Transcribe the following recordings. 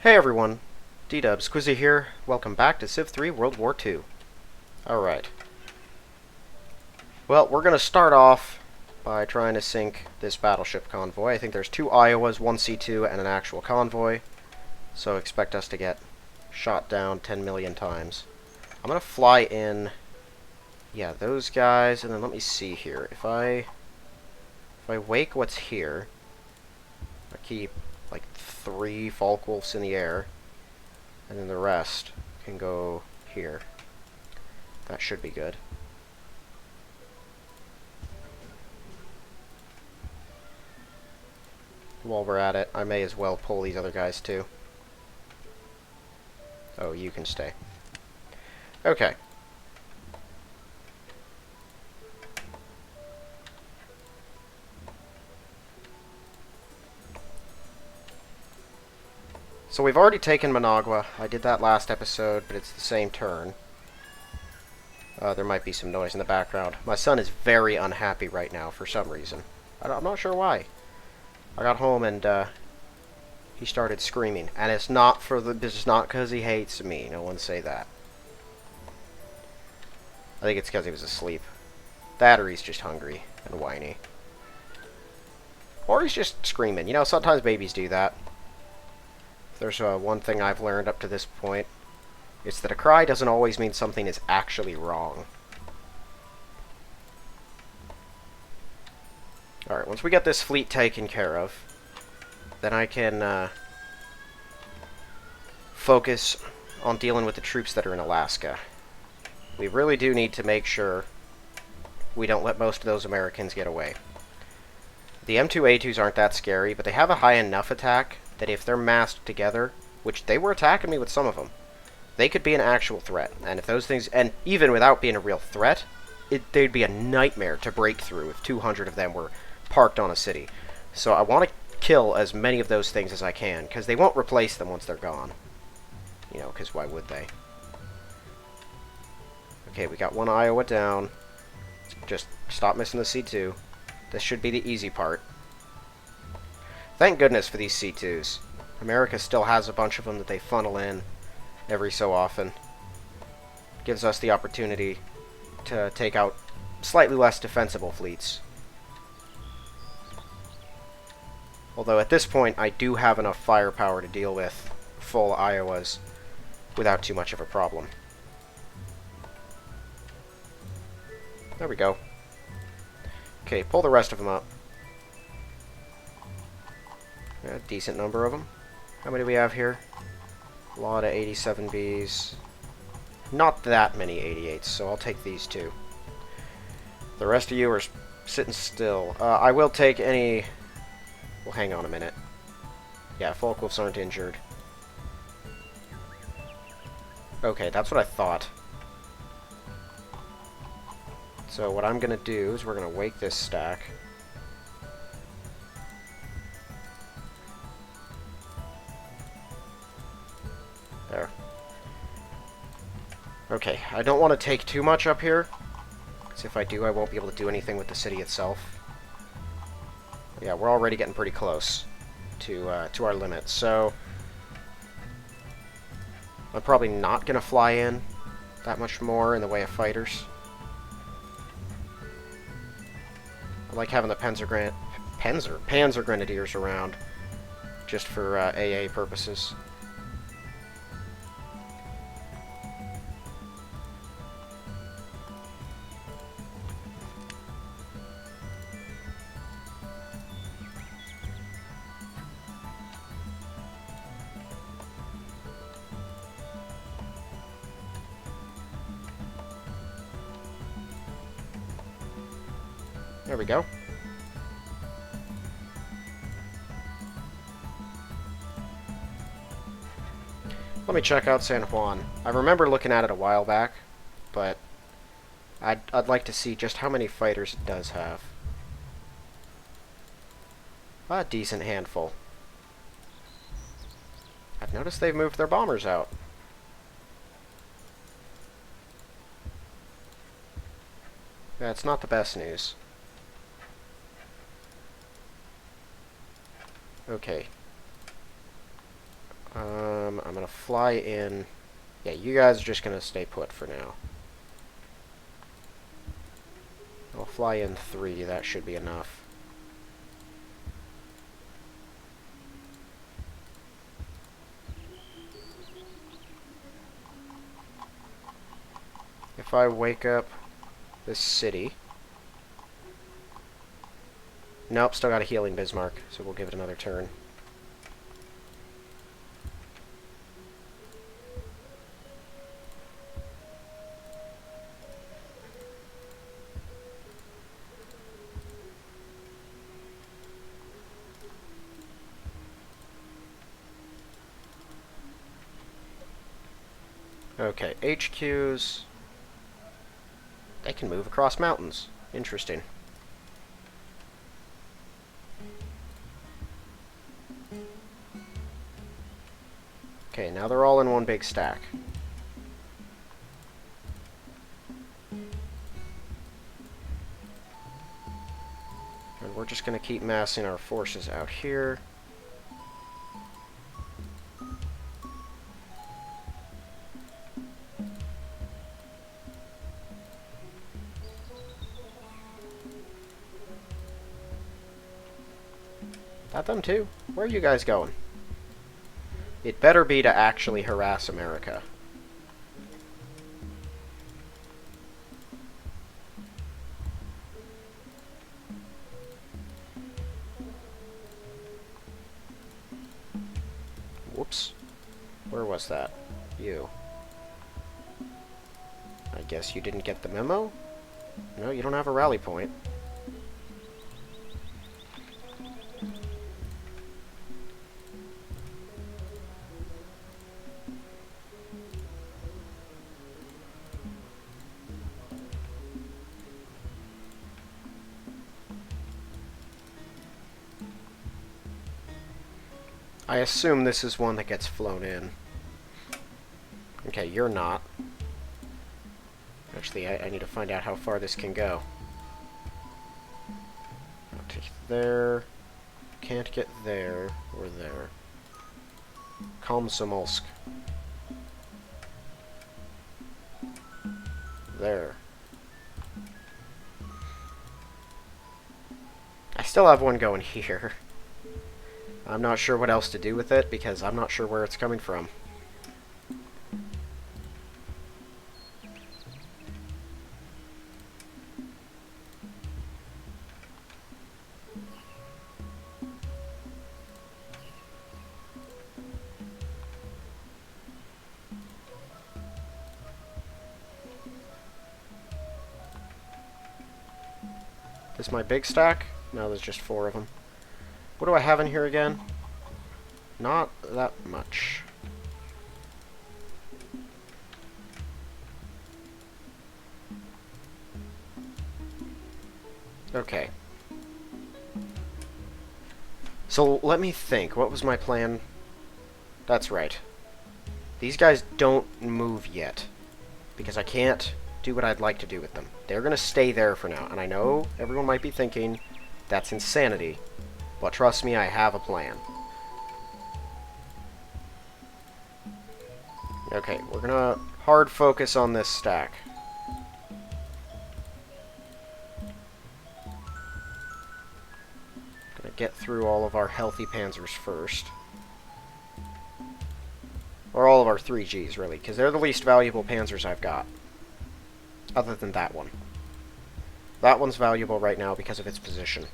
Hey everyone, D-Dubs, Quizzy here. Welcome back to Civ 3 World War II. Alright. Well, we're going to start off by trying to sink this battleship convoy. I think there's 2 Iowas, 1 C2, and an actual convoy. So expect us to get shot down 10 million times. I'm going to fly in, yeah, those guys, and then let me see here. If I wake what's here, I keep like 3 Falkwolves in the air, and then the rest can go here. That should be good. While we're at it, I may as well pull these other guys too. Oh, you can stay. Okay. So we've already taken Managua. I did that last episode, but it's the same turn. There might be some noise in the background. My son is very unhappy right now for some reason. I'm not sure why. I got home and he started screaming, and it's not because he hates me. No one say that. I think it's because he was asleep. That or he's just hungry and whiny. Or he's just screaming. You know, sometimes babies do that. If there's one thing I've learned up to this point, it's that a cry doesn't always mean something is actually wrong. Alright, once we get this fleet taken care of, then I can focus on dealing with the troops that are in Alaska. We really do need to make sure we don't let most of those Americans get away. The M2A2s aren't that scary, but they have a high enough attack that if they're massed together, which they were attacking me with some of them, they could be an actual threat. And if those things, and even without being a real threat, they'd be a nightmare to break through if 200 of them were parked on a city. So I want to kill as many of those things as I can, because they won't replace them once they're gone. You know, because why would they? Okay, we got 1 Iowa down. Just stop missing the C2. This should be the easy part. Thank goodness for these C2s. America still has a bunch of them that they funnel in every so often. Gives us the opportunity to take out slightly less defensible fleets. Although at this point, I do have enough firepower to deal with full Iowas without too much of a problem. There we go. Okay, pull the rest of them up. A decent number of them. How many do we have here? A lot of 87Bs. Not that many 88s, so I'll take these two. The rest of you are sitting still. I will take any... Well, hang on a minute. Yeah, Falkwolves aren't injured. Okay, that's what I thought. So what I'm going to do is we're going to wake this stack. There. Okay, I don't want to take too much up here, because if I do, I won't be able to do anything with the city itself. Yeah, we're already getting pretty close to our limit, so I'm probably not going to fly in that much more in the way of fighters. I like having the Panzer Grenadiers around just for AA purposes. There we go. Let me check out San Juan. I remember looking at it a while back, but I'd like to see just how many fighters it does have. A decent handful. I've noticed they've moved their bombers out. Yeah, it's not the best news. Okay. I'm gonna fly in. Yeah, you guys are just gonna stay put for now. I'll fly in 3, that should be enough. If I wake up this city... Nope, still got a healing Bismarck, so we'll give it another turn. Okay, HQs... They can move across mountains. Interesting. Okay, now they're all in one big stack. And we're just going to keep massing our forces out here. Got them too. Where are you guys going? It better be to actually harass America. Whoops. Where was that? You. I guess you didn't get the memo? No, you don't have a rally point. I assume this is one that gets flown in. Okay, you're not. Actually, I need to find out how far this can go. I'll take there. Can't get there or there. Komsomolsk. There. I still have one going here. I'm not sure what else to do with it, because I'm not sure where it's coming from. This my big stack? No, there's just 4 of them. What do I have in here again? Not that much. Okay. So let me think. What was my plan? That's right. These guys don't move yet, because I can't do what I'd like to do with them. They're going to stay there for now, and I know everyone might be thinking that's insanity. But trust me, I have a plan. Okay, we're gonna hard focus on this stack. Gonna get through all of our healthy panzers first. Or all of our 3Gs, really, because they're the least valuable panzers I've got. Other than that one. That one's valuable right now because of its position.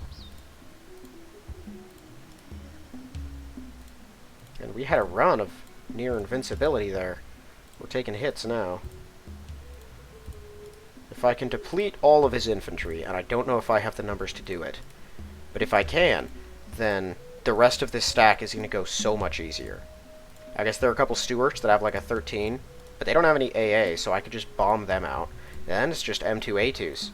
And we had a run of near invincibility there. We're taking hits now. If I can deplete all of his infantry, and I don't know if I have the numbers to do it, but if I can, then the rest of this stack is going to go so much easier. I guess there are a couple Stuarts that have like a 13, but they don't have any AA, so I could just bomb them out. Then it's just M2A2s.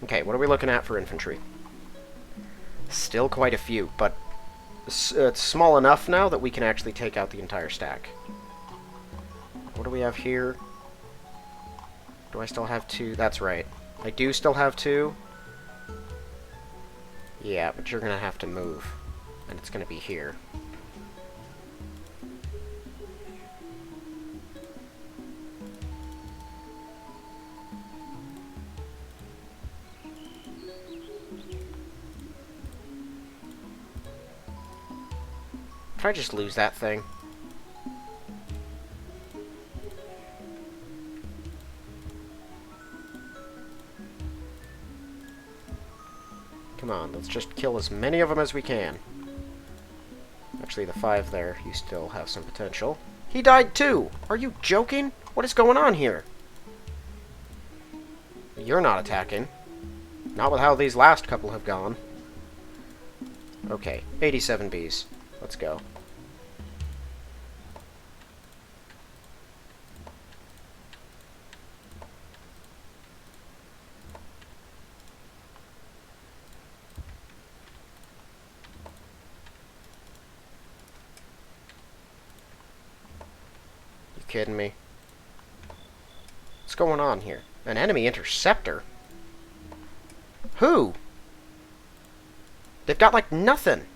Okay, what are we looking at for infantry? Still quite a few, but it's small enough now that we can actually take out the entire stack. What do we have here? Do I still have 2? That's right. I do still have 2. Yeah, but you're gonna have to move. And it's gonna be here. Did I just lose that thing? Come on, let's just kill as many of them as we can. Actually, the 5 there, you still have some potential. He died too! Are you joking? What is going on here? You're not attacking. Not with how these last couple have gone. Okay, 87 bees. Let's go. Kidding me? What's going on here? An enemy interceptor? Who? They've got like nothing.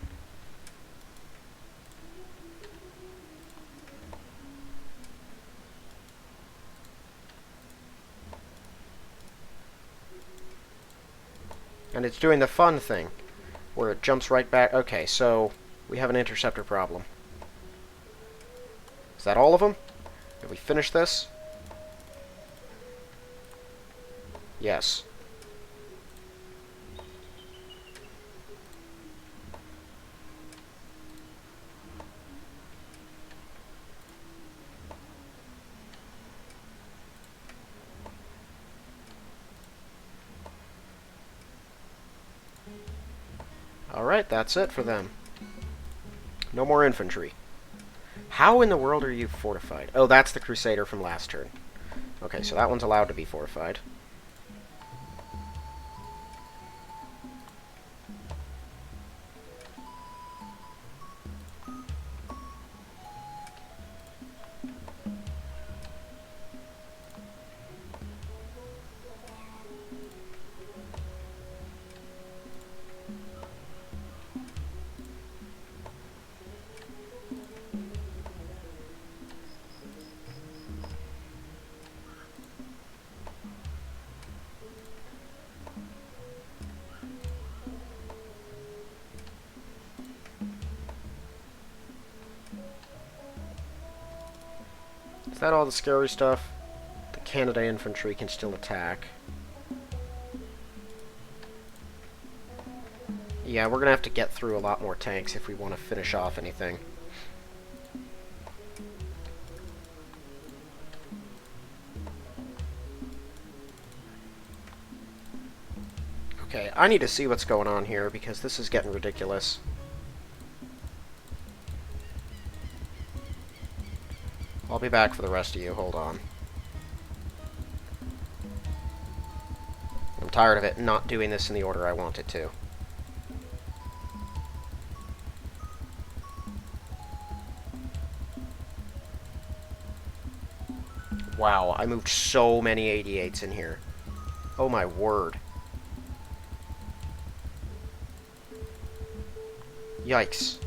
And it's doing the fun thing where it jumps right back. Okay, so we have an interceptor problem. Is that all of them? Did we finish this? Yes. Alright, that's it for them. No more infantry. How in the world are you fortified? Oh, that's the Crusader from last turn. Okay, so that one's allowed to be fortified. Is that all the scary stuff? The Canada infantry can still attack. Yeah, we're gonna have to get through a lot more tanks if we want to finish off anything. Okay, I need to see what's going on here because this is getting ridiculous. I'll be back for the rest of you, hold on. I'm tired of it not doing this in the order I want it to. Wow, I moved so many 88s in here. Oh my word. Yikes.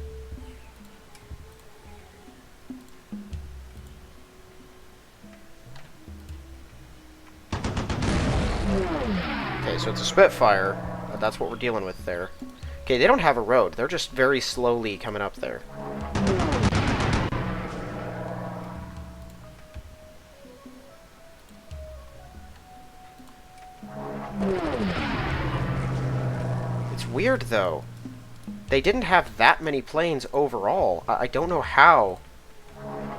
Okay, so it's a Spitfire. That's what we're dealing with there. Okay, they don't have a road. They're just very slowly coming up there. It's weird, though. They didn't have that many planes overall. I don't know how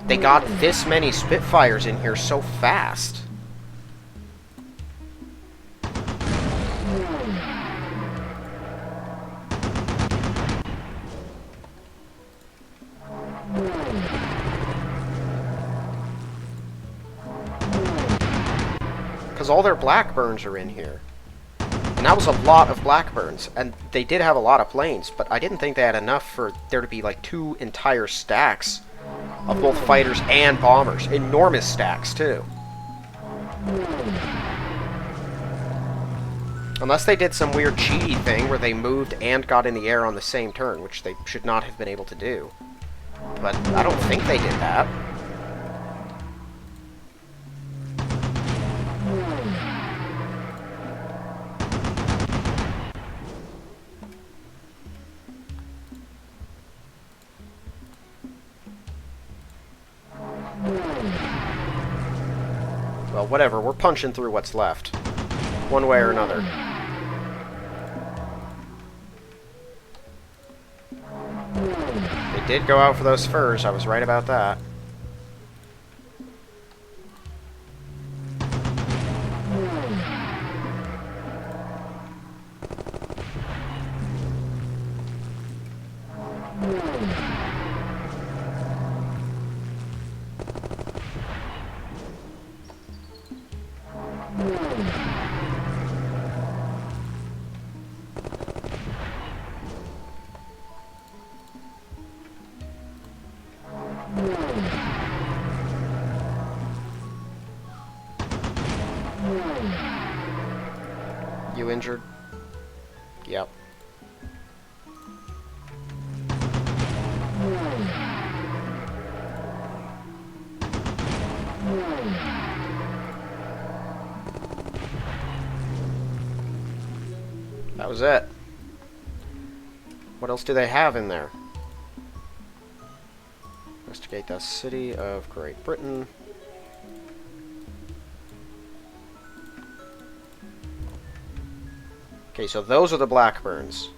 they got this many Spitfires in here so fast. Because all their Blackburns are in here. And that was a lot of Blackburns, and they did have a lot of planes, but I didn't think they had enough for there to be like 2 entire stacks of both fighters and bombers. Enormous stacks, too. Unless they did some weird cheaty thing where they moved and got in the air on the same turn, which they should not have been able to do. But I don't think they did that. Well, whatever, we're punching through what's left. One way or another. They did go out for those furs, I was right about that. You injured? Yep. That was it. What else do they have in there? Investigate the city of Great Britain. Okay, so those are the Blackburns.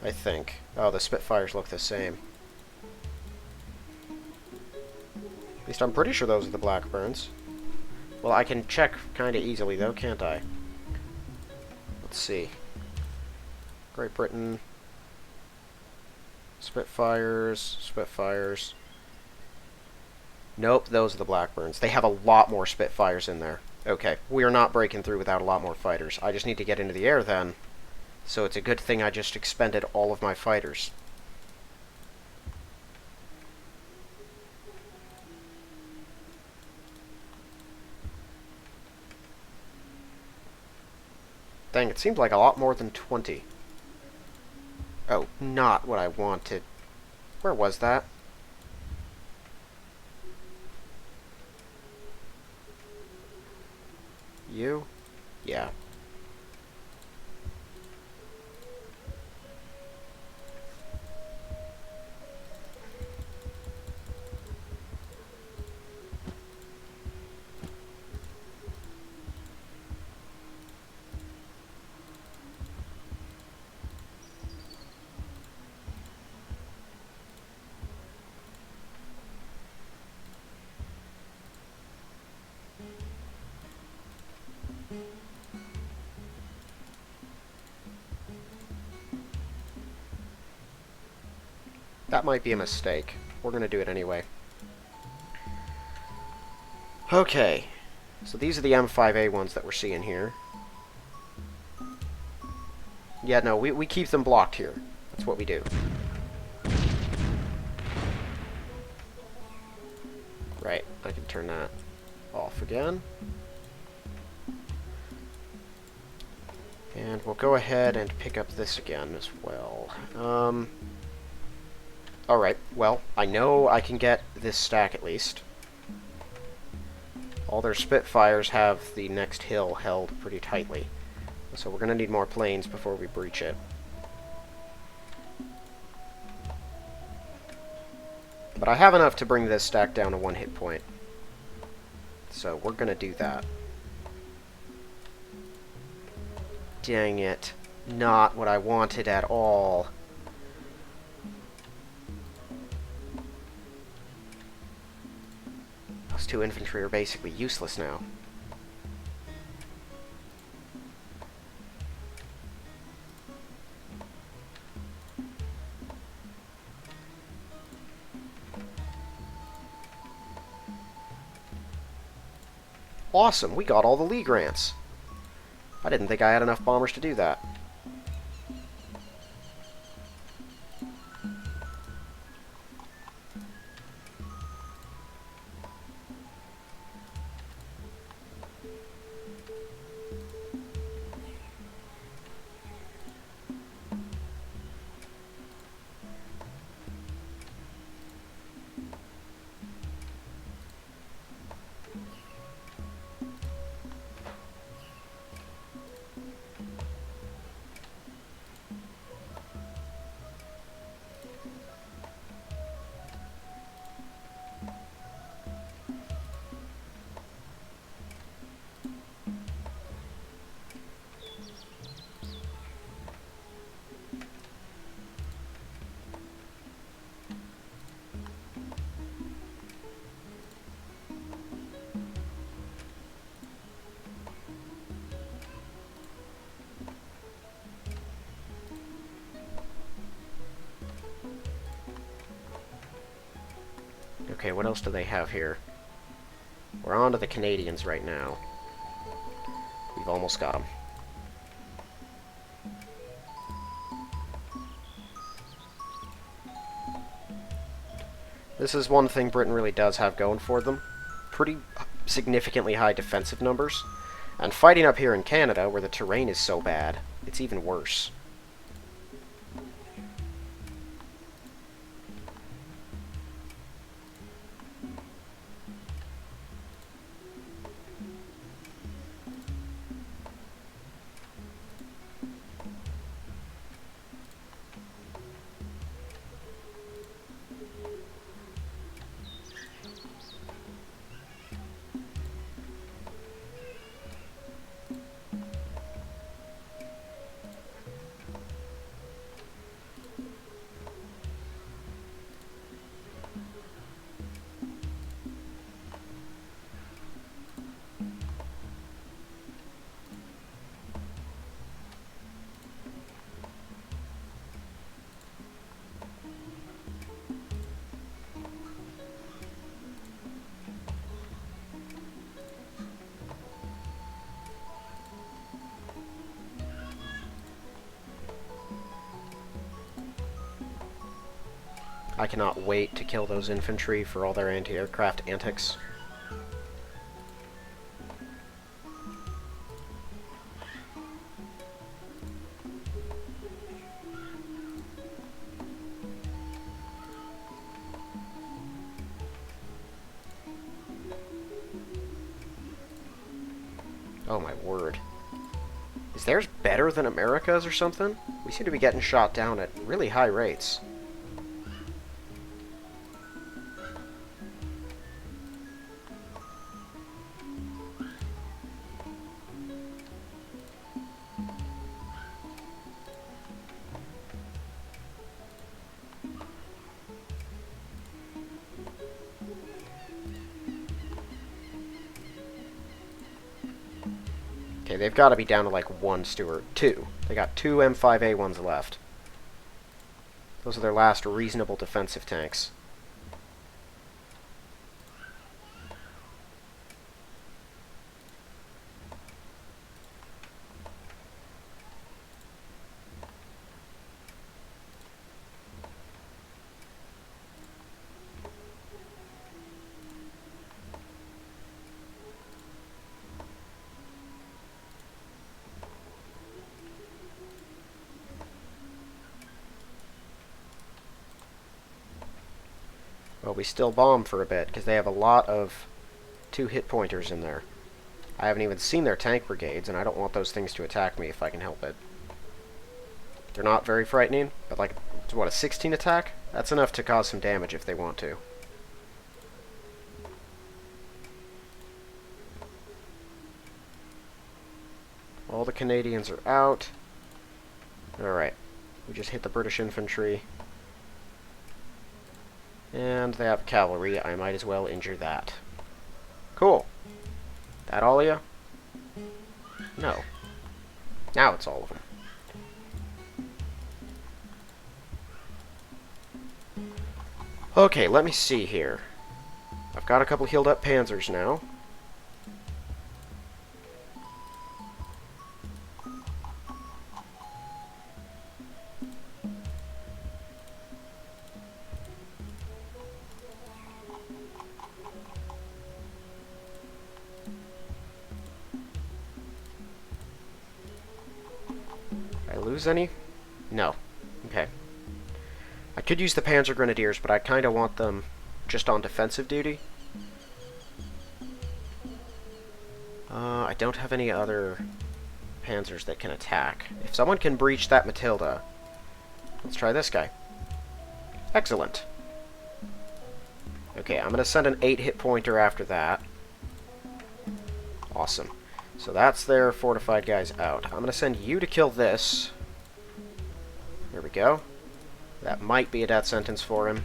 I think. Oh, the Spitfires look the same. At least I'm pretty sure those are the Blackburns. Well, I can check kind of easily, though, can't I? Let's see. Great Britain. Spitfires. Spitfires. Nope, those are the Blackburns. They have a lot more Spitfires in there. Okay, we are not breaking through without a lot more fighters. I just need to get into the air then. So it's a good thing I just expended all of my fighters. Dang, it seemed like a lot more than 20. Oh, not what I wanted. Where was that? You? Yeah. That might be a mistake. We're going to do it anyway. Okay. So these are the M5A ones that we're seeing here. Yeah, no, we keep them blocked here. That's what we do. Right, I can turn that off again. And we'll go ahead and pick up this again as well. Alright, well, I know I can get this stack at least. All their Spitfires have the next hill held pretty tightly. So we're going to need more planes before we breach it. But I have enough to bring this stack down to 1 hit point. So we're going to do that. Dang it. Not what I wanted at all. Those 2 infantry are basically useless now. Awesome, we got all the Lee grants. I didn't think I had enough bombers to do that. Okay, what else do they have here? We're on to the Canadians right now. We've almost got them. This is one thing Britain really does have going for them. Pretty significantly high defensive numbers. And fighting up here in Canada, where the terrain is so bad, it's even worse. I cannot wait to kill those infantry for all their anti-aircraft antics. Oh my word. Is theirs better than America's or something? We seem to be getting shot down at really high rates. Okay, they've got to be down to like one Stuart. Two. They got two M5A1s left. Those are their last reasonable defensive tanks. Well, we still bomb for a bit, because they have a lot of 2-hit pointers in there. I haven't even seen their tank brigades, and I don't want those things to attack me if I can help it. They're not very frightening, but like, what, a 16 attack? That's enough to cause some damage if they want to. All the Canadians are out. Alright, we just hit the British infantry. And they have cavalry. I might as well injure that. Cool. That all of you? No. Now it's all of them. Okay, let me see here. I've got a couple healed up panzers now. lose any? No. Okay. I could use the Panzer Grenadiers, but I kind of want them just on defensive duty. I don't have any other panzers that can attack. If someone can breach that Matilda, let's try this guy. Excellent. Okay, I'm going to send an 8 hit pointer after that. Awesome. So that's their fortified guys out. I'm going to send you to kill this. There we go. That might be a death sentence for him.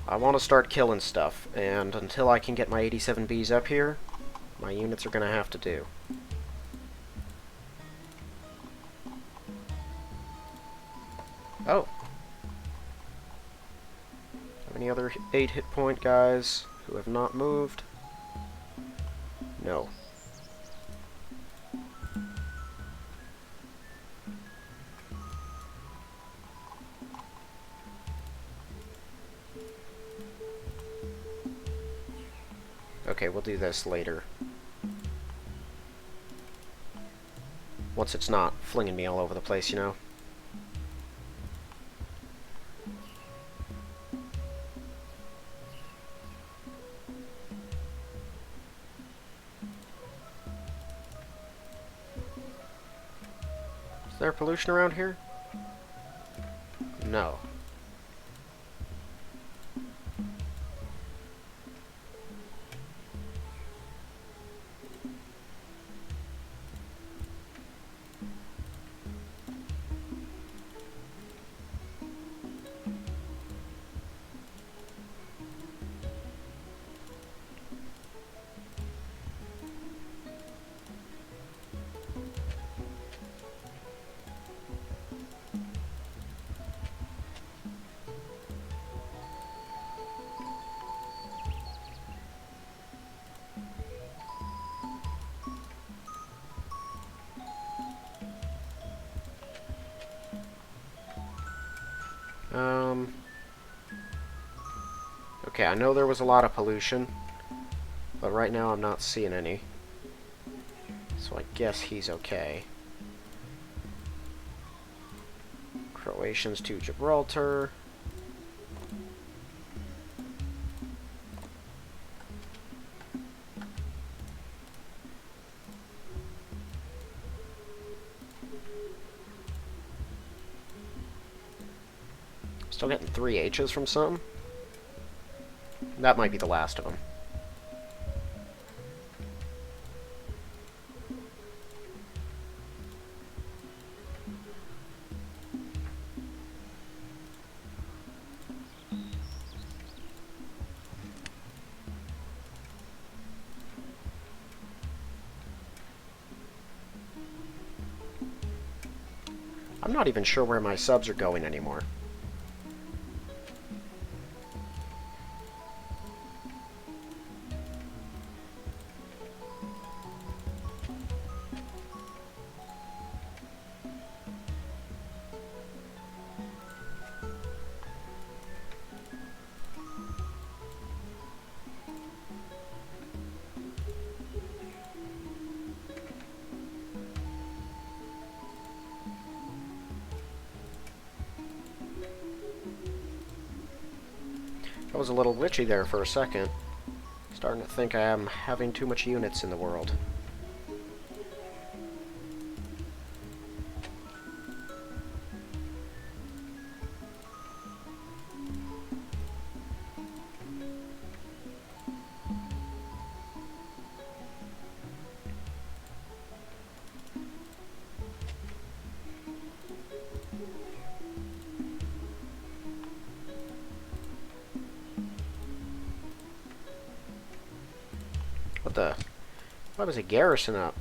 I want to start killing stuff, and until I can get my 87Bs up here, my units are going to have to do. Oh. Have any other 8 hit point guys who have not moved? No. Okay, we'll do this later. Once it's not flinging me all over the place, you know? Is there pollution around here? No. Okay, I know there was a lot of pollution, but right now I'm not seeing any. So I guess he's okay. Croatians to Gibraltar. Still getting 3 H's from some. That might be the last of them. I'm not even sure where my subs are going anymore. That was a little glitchy there for a second. Starting to think I am having too much units in the world. What the? Why was a garrison up?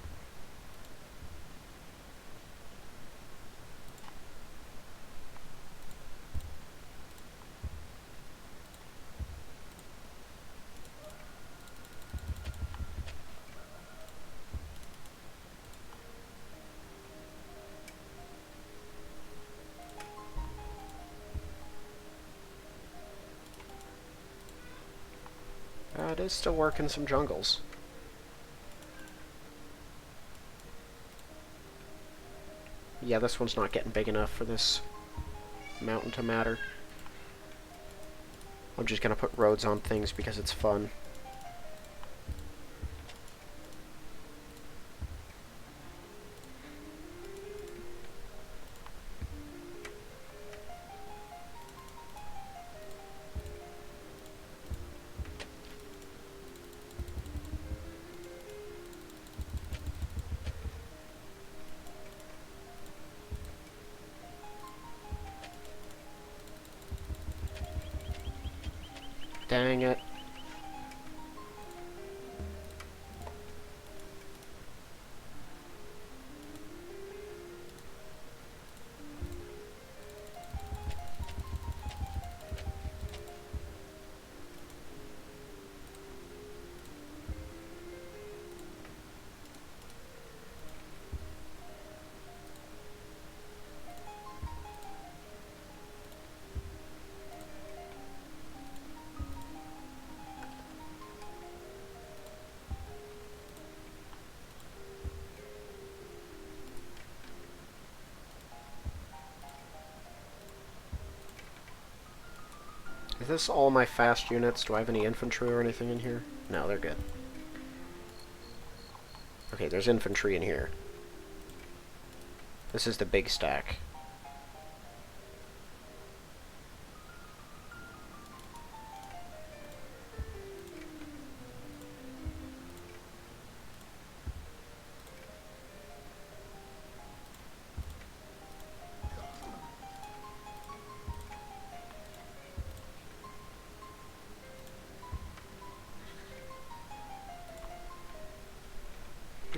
It is still working some jungles. yeah, this one's not getting big enough for this mountain to matter. I'm just gonna put roads on things because it's fun. Dang it. Is this all my fast units? Do I have any infantry or anything in here? No, they're good. Okay, there's infantry in here. This is the big stack.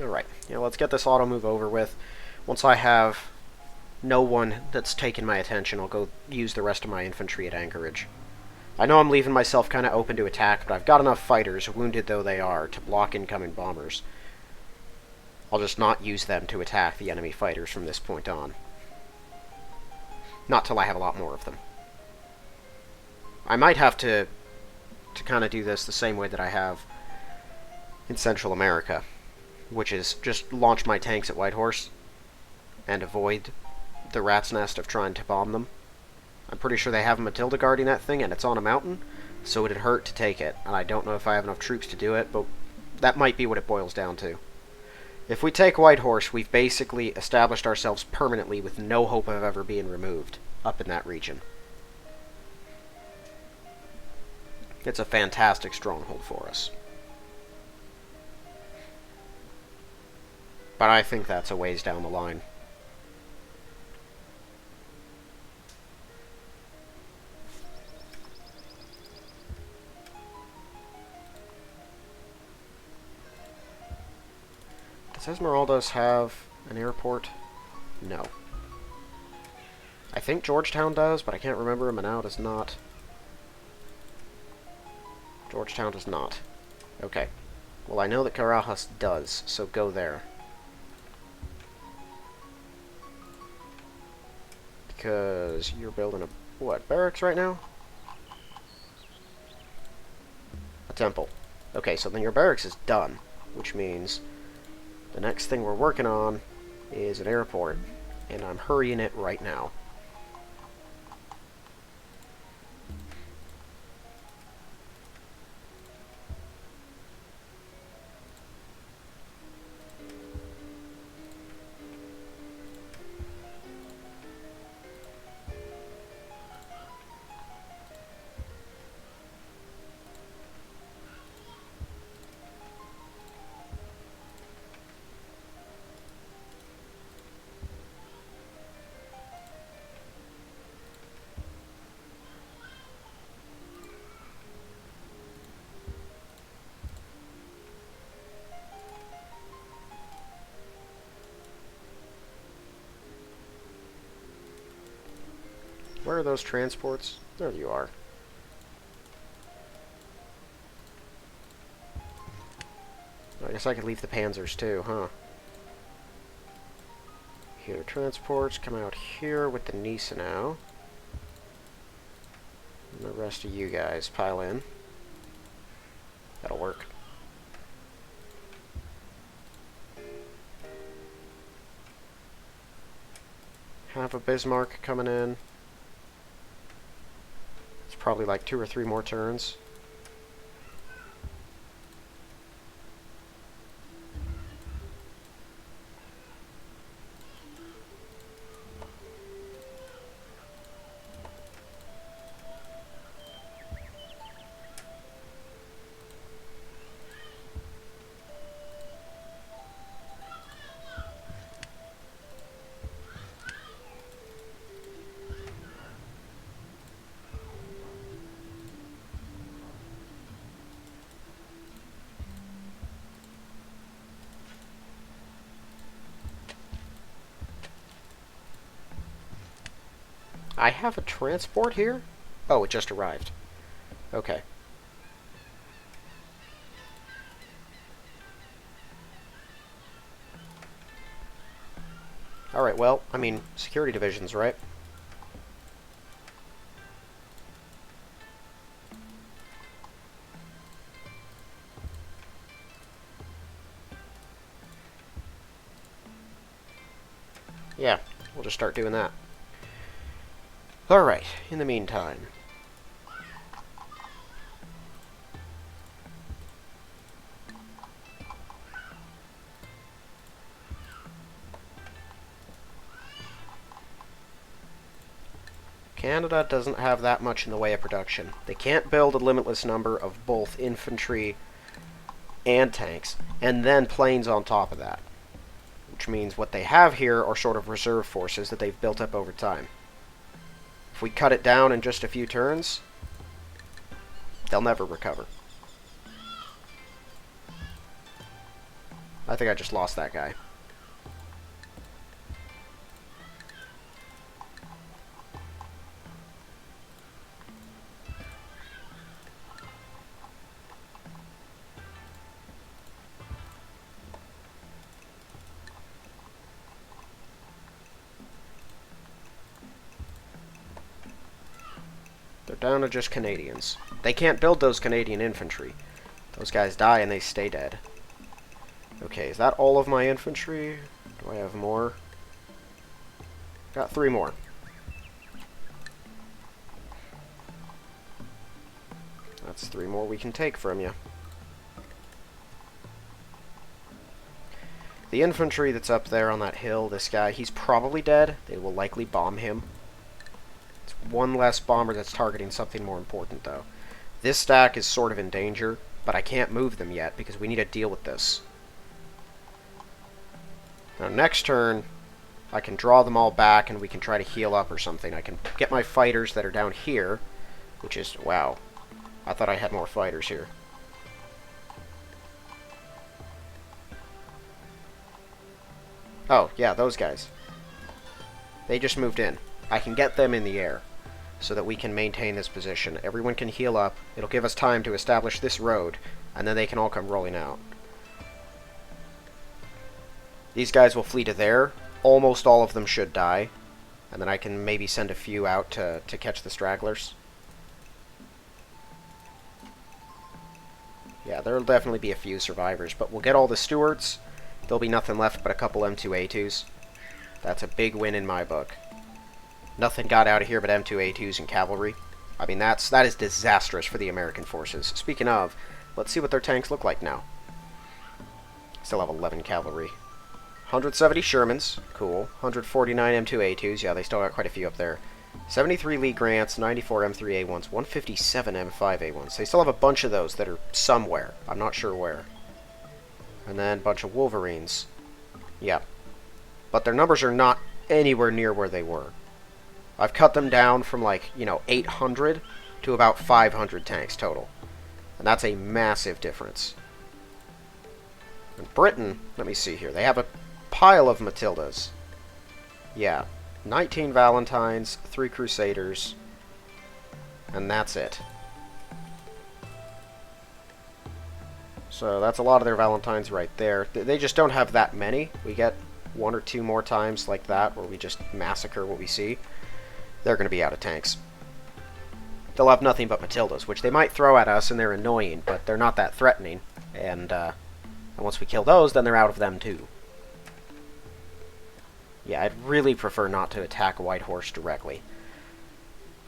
Alright, let's get this auto move over with. Once I have no one that's taken my attention, I'll go use the rest of my infantry at Anchorage. I know I'm leaving myself kind of open to attack, but I've got enough fighters, wounded though they are, to block incoming bombers. I'll just not use them to attack the enemy fighters from this point on. Not till I have a lot more of them. I might have to kind of do this the same way that I have in Central America, which is just launch my tanks at Whitehorse and avoid the rat's nest of trying to bomb them. I'm pretty sure they have a Matilda guarding that thing, and it's on a mountain, so it'd hurt to take it, and I don't know if I have enough troops to do it, but that might be what it boils down to. If we take Whitehorse, we've basically established ourselves permanently with no hope of ever being removed up in that region. It's a fantastic stronghold for us. But I think that's a ways down the line. Does Esmeraldas have an airport? No. I think Georgetown does, but I can't remember. Manao does not. Georgetown does not. Okay. Well, I know that Carajas does, so go there. Because you're building a, what, barracks right now? A temple. Okay, so then your barracks is done, which means the next thing we're working on is an airport, and I'm hurrying it right now. Where are those transports? There you are. I guess I could leave the Panzers too, huh? Here, transports come out here with the Nisa now. And the rest of you guys pile in. That'll work. have a Bismarck coming in. It's probably like 2 or 3 more turns. I have a transport here? Oh, it just arrived. Okay. Alright, well, I mean, security divisions, right? Yeah, we'll just start doing that. Alright, in the meantime. Canada doesn't have that much in the way of production. They can't build a limitless number of both infantry and tanks, and then planes on top of that. Which means what they have here are sort of reserve forces that they've built up over time. If we cut it down in just a few turns, they'll never recover. I think I just lost that guy. They're down to just Canadians. They can't build those Canadian infantry. Those guys die and they stay dead. Okay, is that all of my infantry? Do I have more? Got 3 more. That's 3 more we can take from you. The infantry that's up there on that hill, this guy, he's probably dead. They will likely bomb him. It's one less bomber that's targeting something more important, though. This stack is sort of in danger, but I can't move them yet because we need to deal with this. Now, next turn, I can draw them all back and we can try to heal up or something. I can get my fighters that are down here, which is... wow. I thought I had more fighters here. Oh, yeah, those guys. They just moved in. I can get them in the air so that we can maintain this position. Everyone can heal up. It'll give us time to establish this road, and then they can all come rolling out. These guys will flee to there. Almost all of them should die. And then I can maybe send a few out to catch the stragglers. Yeah, there'll definitely be a few survivors, but we'll get all the Stuarts. There'll be nothing left but a couple M2A2s. That's a big win in my book. Nothing got out of here but M2A2s and cavalry. I mean, that is disastrous for the American forces. Speaking of, let's see what their tanks look like now. Still have 11 cavalry. 170 Shermans, cool. 149 M2A2s, yeah, they still got quite a few up there. 73 Lee Grants, 94 M3A1s, 157 M5A1s. They still have a bunch of those that are somewhere. I'm not sure where. And then a bunch of Wolverines. Yeah. But their numbers are not anywhere near where they were. I've cut them down from, like, 800 to about 500 tanks total. And that's a massive difference. And Britain, let me see here, they have a pile of Matildas. Yeah. 19 Valentines, 3 Crusaders, and that's it. So that's a lot of their Valentines right there. They just don't have that many. We get 1 or 2 more times like that where we just massacre what we see. They're going to be out of tanks. They'll have nothing but Matildas, which they might throw at us, and they're annoying, but they're not that threatening. And once we kill those, then they're out of them too. Yeah, I'd really prefer not to attack a white horse directly.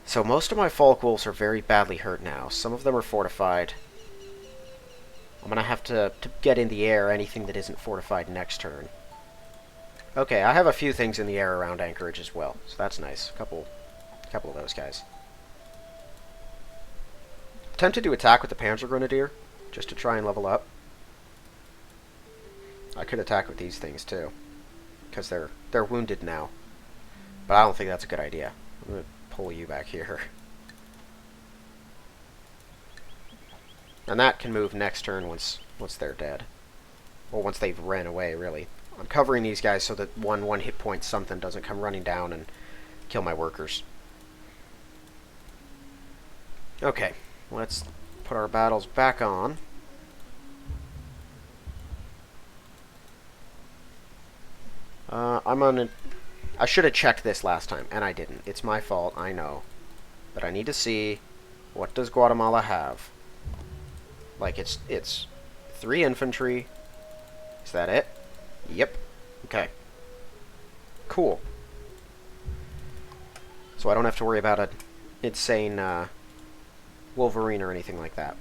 So most of my folk wolves are very badly hurt now. Some of them are fortified. I'm going to have to get in the air anything that isn't fortified next turn. Okay, I have a few things in the air around Anchorage as well, so that's nice. A couple of those guys. Tempted to attack with the Panzer Grenadier, just to try and level up. I could attack with these things too, because they're wounded now. But I don't think that's a good idea. I'm going to pull you back here. And that can move next turn once they're dead. Or once they've ran away, really. I'm covering these guys so that one hit point something doesn't come running down and kill my workers. Okay, let's put our battles back on. I should have checked this last time, and I didn't. It's my fault, I know. But I need to see, what does Guatemala have? Like, it's 3 infantry. Is that it? Yep. Okay. Cool. So I don't have to worry about an insane Wolverine or anything like that.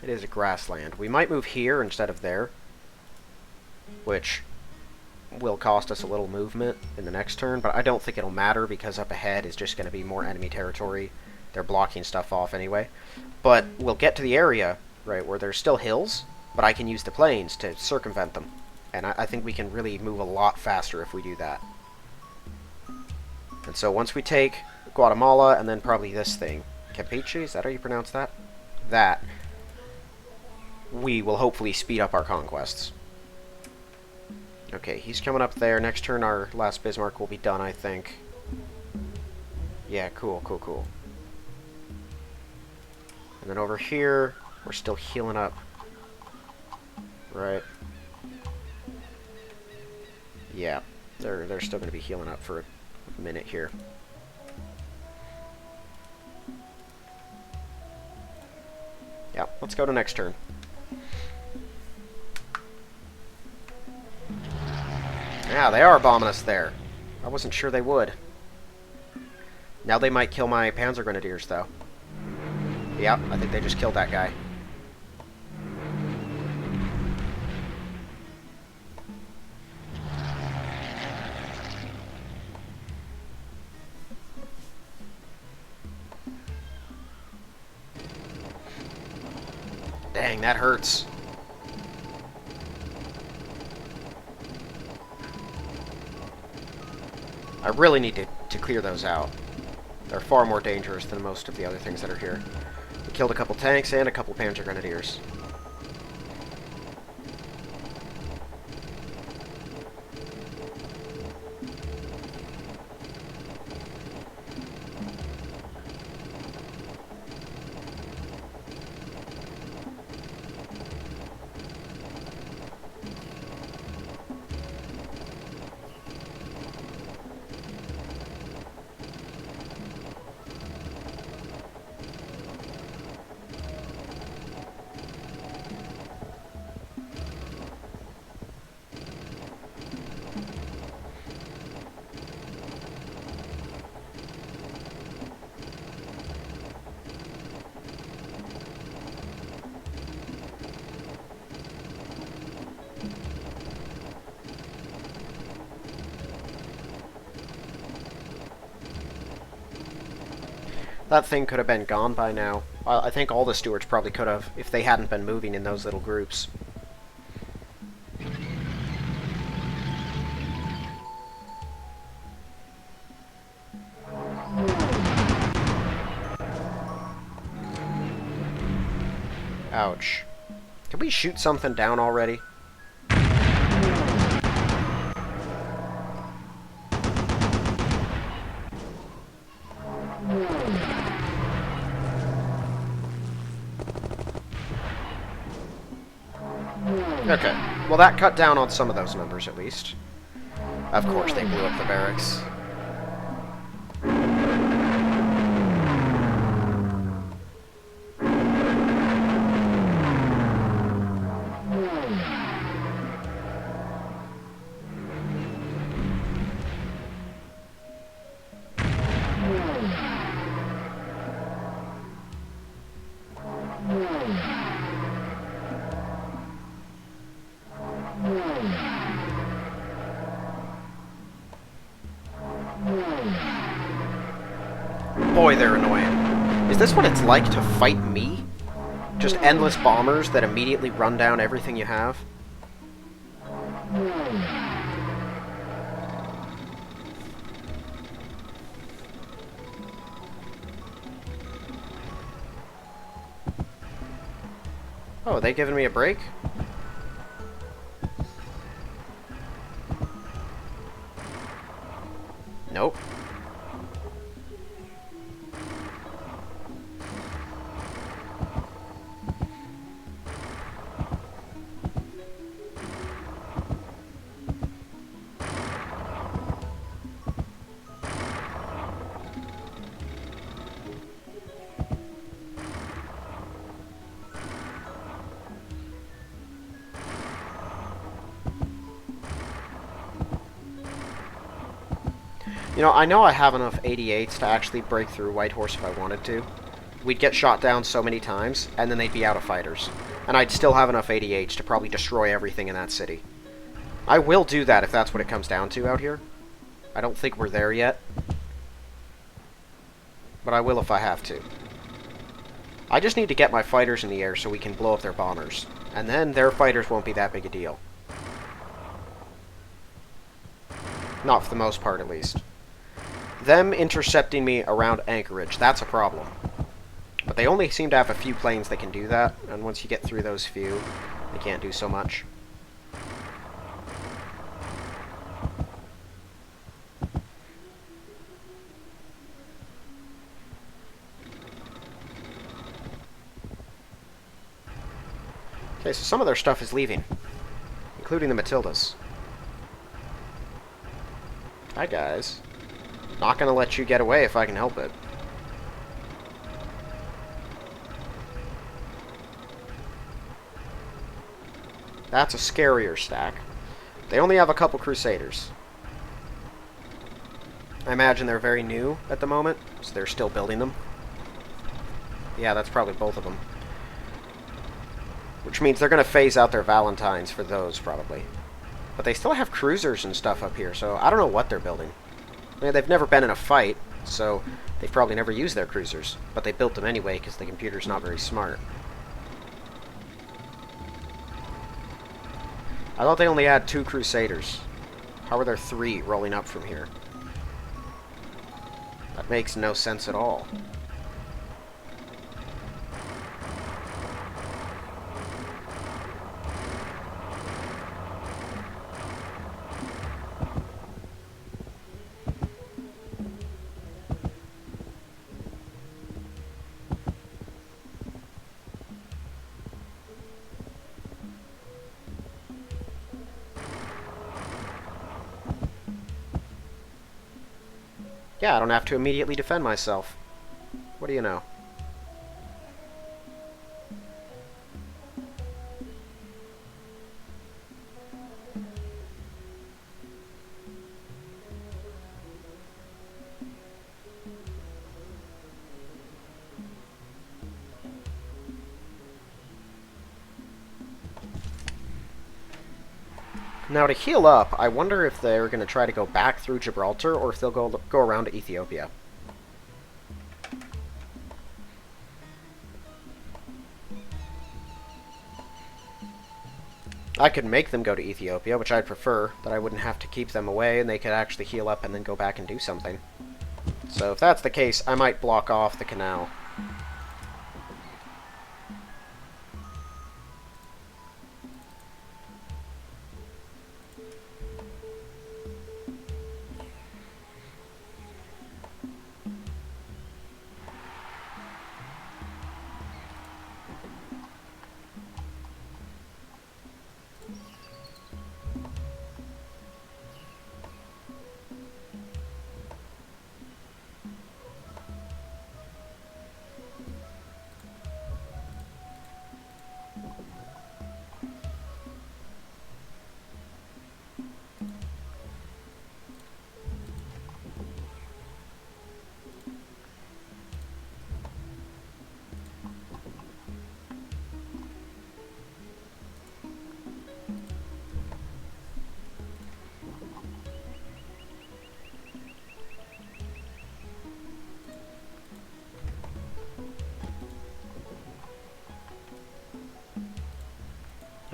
It is a grassland. We might move here instead of there, which will cost us a little movement in the next turn, but I don't think it'll matter because up ahead is just going to be more enemy territory. They're blocking stuff off anyway. But we'll get to the area, right, where there's still hills, but I can use the plains to circumvent them. And I think we can really move a lot faster if we do that. And so once we take Guatemala, and then probably this thing, Campeche, is that how you pronounce that? That, we will hopefully speed up our conquests. Okay, he's coming up there. Next turn our last Bismarck will be done, I think. Yeah, cool. And then over here, we're still healing up. Right. Yeah, they're still going to be healing up for a minute here. Yeah, let's go to next turn. Yeah, they are bombing us there. I wasn't sure they would. Now they might kill my Panzer Grenadiers, though. Yep, I think they just killed that guy. Dang, that hurts. I really need to clear those out. They're far more dangerous than most of the other things that are here. We killed a couple tanks and a couple Panzer Grenadiers. That thing could have been gone by now. I think all the Stuarts probably could have, if they hadn't been moving in those little groups. Ouch. Can we shoot something down already? Okay, well that cut down on some of those numbers at least. Of course they blew up the barracks. boy, they're annoying. Is this what it's like to fight me? Just endless bombers that immediately run down everything you have? Oh, are they giving me a break? Nope. You know I have enough 88s to actually break through Whitehorse if I wanted to. We'd get shot down so many times, and then they'd be out of fighters. And I'd still have enough 88s to probably destroy everything in that city. I will do that if that's what it comes down to out here. I don't think we're there yet. But I will if I have to. I just need to get my fighters in the air so we can blow up their bombers. And then their fighters won't be that big a deal. Not for the most part, at least. Them intercepting me around Anchorage, that's a problem. But they only seem to have a few planes that can do that, and once you get through those few, they can't do so much. Okay, so some of their stuff is leaving, including the Matildas. Hi, guys. Not gonna let you get away if I can help it. That's a scarier stack. They only have a couple Crusaders. I imagine they're very new at the moment, so they're still building them. Yeah, that's probably both of them. Which means they're gonna phase out their Valentines for those, probably. But they still have cruisers and stuff up here, so I don't know what they're building. I mean, they've never been in a fight, so they've probably never used their cruisers. But they built them anyway, because the computer's not very smart. I thought they only had 2 Crusaders. How are there 3 rolling up from here? That makes no sense at all. Yeah, I don't have to immediately defend myself. What do you know? Now, to heal up, I wonder if they're going to try to go back through Gibraltar, or if they'll go around to Ethiopia. I could make them go to Ethiopia, which I'd prefer, that I wouldn't have to keep them away, and they could actually heal up and then go back and do something. So if that's the case, I might block off the canal.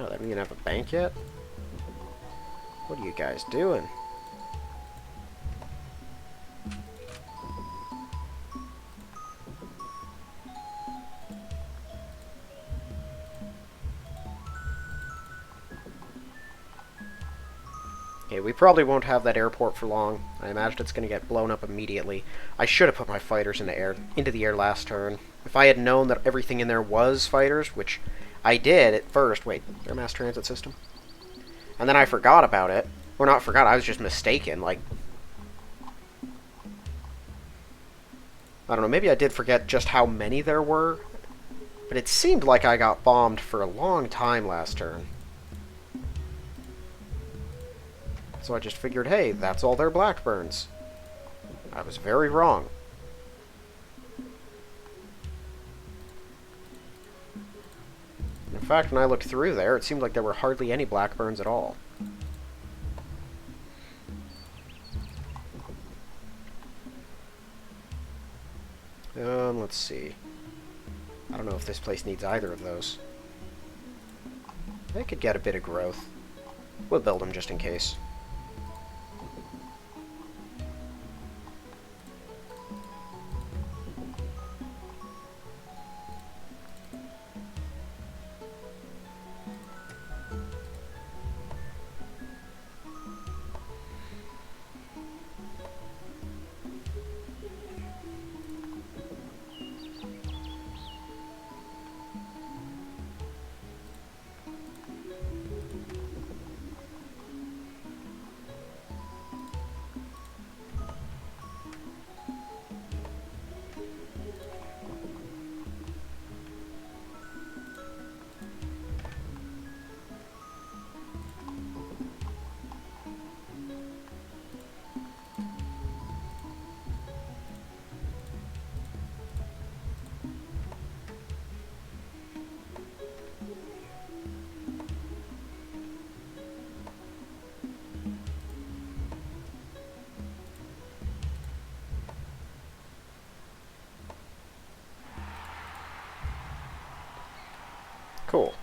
Oh, they don't even have a bank yet? What are you guys doing? Okay, we probably won't have that airport for long. I imagine it's going to get blown up immediately. I should have put my fighters into the air last turn. If I had known that everything in there was fighters, which I did at first. Wait, their mass transit system? And then I forgot about it. Or not forgot, I was just mistaken. Like, I don't know, maybe I did forget just how many there were. But it seemed like I got bombed for a long time last turn. So I just figured, hey, that's all their Blackburns. I was very wrong. In fact, when I looked through there, it seemed like there were hardly any Blackburns at all. Let's see. I don't know if this place needs either of those. They could get a bit of growth. We'll build them just in case. Cool.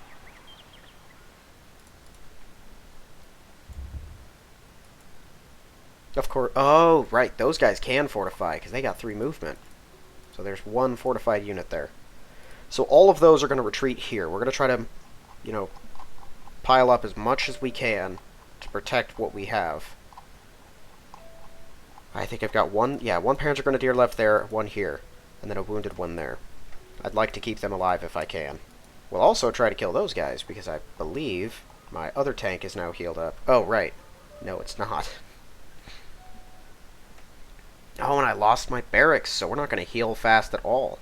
Of course. Oh, right. Those guys can fortify because they got 3 movement. So there's 1 fortified unit there. So all of those are going to retreat here. We're going to try to, you know, pile up as much as we can to protect what we have. I think I've got 1 Panzer Grenadier left there, 1 here, and then a wounded 1 there. I'd like to keep them alive if I can. We'll also try to kill those guys, because I believe my other tank is now healed up. Oh, right. No, it's not. Oh, and I lost my barracks, so we're not going to heal fast at all.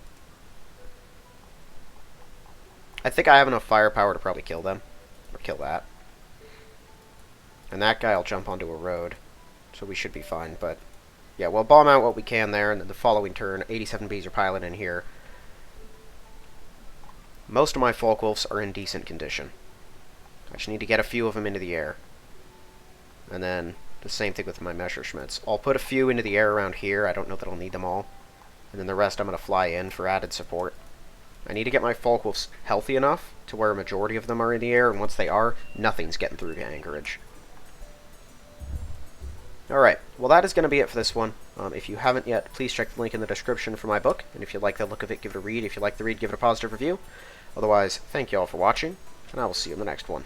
I think I have enough firepower to probably kill them. Or kill that. And that guy will jump onto a road, so we should be fine. But, yeah, we'll bomb out what we can there, and then the following turn, 87Bs are piling in here. Most of my Folkwolves are in decent condition. I just need to get a few of them into the air. And then the same thing with my Messerschmitts. I'll put a few into the air around here. I don't know that I'll need them all. And then the rest I'm going to fly in for added support. I need to get my Folkwolves healthy enough to where a majority of them are in the air, and once they are, nothing's getting through to Anchorage. Alright, well that is going to be it for this one. If you haven't yet, please check the link in the description for my book, and if you like the look of it, give it a read. If you like the read, give it a positive review. Otherwise, thank you all for watching, and I will see you in the next one.